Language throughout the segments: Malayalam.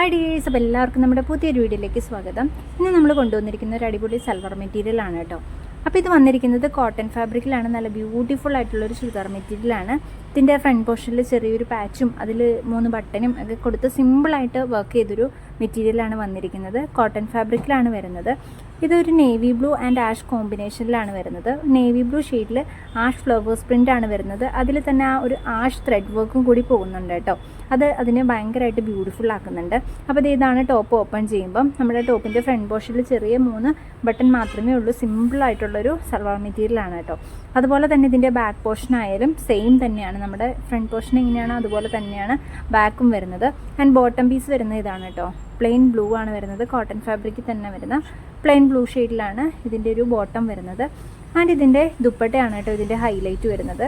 ഹായ് ഡിയേഴ്സ്, അപ്പോൾ എല്ലാവർക്കും നമ്മുടെ പുതിയൊരു വീഡിയോയിലേക്ക് സ്വാഗതം. ഇന്ന് നമ്മൾ കൊണ്ടുവന്നിരിക്കുന്ന ഒരു അടിപൊളി സൽവാർ മെറ്റീരിയലാണ് കേട്ടോ. അപ്പോൾ ഇത് വന്നിരിക്കുന്നത് കോട്ടൺ ഫാബ്രിക്കിലാണ്. നല്ല ബ്യൂട്ടിഫുൾ ആയിട്ടുള്ളൊരു ചുരിദാർ മെറ്റീരിയലാണ്. ഇതിൻ്റെ ഫ്രണ്ട് പോർഷനിൽ ചെറിയൊരു പാച്ചും അതിൽ 3 ബട്ടനും ഒക്കെ കൊടുത്ത് സിമ്പിളായിട്ട് വർക്ക് ചെയ്തൊരു മെറ്റീരിയലാണ് വന്നിരിക്കുന്നത്. കോട്ടൺ ഫാബ്രിക്കിലാണ് വരുന്നത്. ഇതൊരു നേവി ബ്ലൂ ആൻഡ് ആഷ് കോമ്പിനേഷനിലാണ് വരുന്നത്. നേവി ബ്ലൂ ഷെയ്ഡിൽ ആഷ് ഫ്ലവേഴ്സ് പ്രിൻ്റാണ് വരുന്നത്. അതിൽ തന്നെ ആ ഒരു ആഷ് ത്രെഡ് വർക്കും കൂടി പോകുന്നുണ്ട് കേട്ടോ. അത് അതിനെ ഭയങ്കരമായിട്ട് ബ്യൂട്ടിഫുൾ ആക്കുന്നുണ്ട്. അപ്പോൾ ഇതാണ് ടോപ്പ് ഓപ്പൺ ചെയ്യുമ്പം നമ്മുടെ ടോപ്പിൻ്റെ ഫ്രണ്ട് പോർഷനിൽ ചെറിയ 3 ബട്ടൺ മാത്രമേ ഉള്ളൂ. സിമ്പിളായിട്ടുള്ളൊരു സൽവാർ മെറ്റീരിയലാണ് കേട്ടോ. അതുപോലെ തന്നെ ഇതിൻ്റെ ബാക്ക് പോർഷൻ ആയാലും സെയിം തന്നെയാണ്. നമ്മുടെ ഫ്രണ്ട് പോർഷൻ എങ്ങനെയാണോ അതുപോലെ തന്നെയാണ് ബാക്കും വരുന്നത്. ആൻഡ് ബോട്ടം പീസ് വരുന്നത് ഇതാണ് കേട്ടോ. പ്ലെയിൻ ബ്ലൂ ആണ് വരുന്നത്. കോട്ടൺ ഫാബ്രിക്കിൽ തന്നെ വരുന്ന പ്ലെയിൻ ബ്ലൂ ഷെയ്ഡിലാണ് ഇതിൻ്റെ ഒരു ബോട്ടം വരുന്നത്. ആൻഡ് ഇതിൻ്റെ ദുപ്പട്ടയാണ് കേട്ടോ ഇതിൻ്റെ ഹൈലൈറ്റ് വരുന്നത്.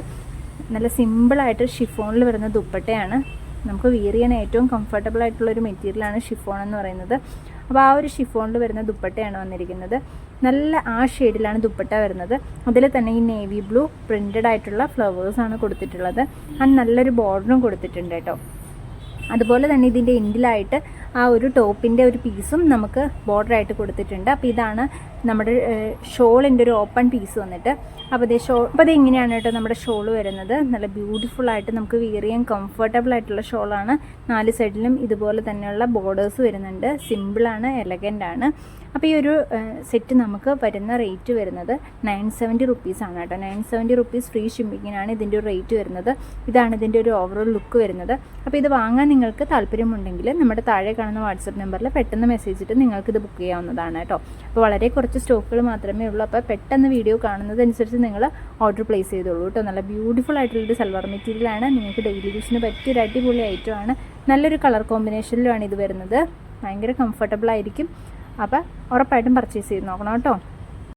നല്ല സിമ്പിളായിട്ട് ഷിഫോണിൽ വരുന്ന ദുപ്പട്ടയാണ്. നമുക്ക് വിയർ ചെയ്യാൻ ഏറ്റവും കംഫർട്ടബിൾ ആയിട്ടുള്ളൊരു മെറ്റീരിയലാണ് ഷിഫോൺ എന്ന് പറയുന്നത്. അപ്പോൾ ആ ഒരു ഷിഫോണിൽ വരുന്ന ദുപ്പട്ടയാണ് വന്നിരിക്കുന്നത്. നല്ല ആ ഷെയ്ഡിലാണ് ദുപ്പട്ട വരുന്നത്. അതിൽ തന്നെ ഈ നേവി ബ്ലൂ പ്രിൻറ്റഡ് ആയിട്ടുള്ള ഫ്ലവേഴ്സാണ് കൊടുത്തിട്ടുള്ളത്. ആൻഡ് നല്ലൊരു ബോർഡറും കൊടുത്തിട്ടുണ്ട് കേട്ടോ. അതുപോലെ തന്നെ ഇതിൻ്റെ എൻഡിലായിട്ട് ആ ഒരു ടോപ്പിൻ്റെ ഒരു പീസും നമുക്ക് ബോർഡറായിട്ട് കൊടുത്തിട്ടുണ്ട്. അപ്പോൾ ഇതാണ് നമ്മുടെ ഷോളിൻ്റെ ഒരു ഓപ്പൺ പീസ് വന്നിട്ട്. അപ്പോൾ അത് ഇങ്ങനെയാണ് കേട്ടോ നമ്മുടെ ഷോള് വരുന്നത്. നല്ല ബ്യൂട്ടിഫുള്ളായിട്ട് നമുക്ക് വിയർ ചെയ്യാൻ കംഫർട്ടബിൾ ആയിട്ടുള്ള ഷോളാണ്. 4 സൈഡിലും ഇതുപോലെ തന്നെയുള്ള ബോർഡേഴ്സ് വരുന്നുണ്ട്. സിമ്പിളാണ്, എലഗൻ്റ് ആണ്. അപ്പോൾ ഈ ഒരു സെറ്റ് നമുക്ക് വരുന്ന റേറ്റ് വരുന്നത് 970 റുപ്പീസാണ് കേട്ടോ. 970 റുപ്പീസ് ഫ്രീ ഷിപ്പിങ്ങിനാണ് ഇതിൻ്റെ ഒരു റേറ്റ് വരുന്നത്. ഇതാണ് ഇതിൻ്റെ ഒരു ഓവറോൾ ലുക്ക് വരുന്നത്. അപ്പോൾ ഇത് വാങ്ങാൻ നിങ്ങൾക്ക് താല്പര്യമുണ്ടെങ്കിൽ നമ്മുടെ താഴെ കാണുന്ന വാട്സപ്പ് നമ്പറിൽ പെട്ടെന്ന് മെസ്സേജ് ഇട്ട് നിങ്ങൾക്കിത് ബുക്ക് ചെയ്യാവുന്നതാണ് കേട്ടോ. അപ്പോൾ വളരെ കുറച്ച് സ്റ്റോക്കുകൾ മാത്രമേ ഉള്ളൂ. അപ്പോൾ പെട്ടെന്ന് വീഡിയോ കാണുന്നതനുസരിച്ച് നിങ്ങൾ ഓർഡർ പ്ലേസ് ചെയ്തോളൂ കേട്ടോ. നല്ല ബ്യൂട്ടിഫുൾ ആയിട്ടുള്ളൊരു സൽവാർ മെറ്റീരിയലാണ്. നിങ്ങൾക്ക് ഡെയിലി യൂസിന് പറ്റിയ ഒരു അടിപൊളി ഐറ്റമാണ്. നല്ലൊരു കളർ കോമ്പിനേഷനിലുമാണ് ഇത് വരുന്നത്. ഭയങ്കര കംഫർട്ടബിൾ ആയിരിക്കും. അപ്പോൾ ഉറപ്പായിട്ടും പർച്ചേസ് ചെയ്ത് നോക്കണം കേട്ടോ.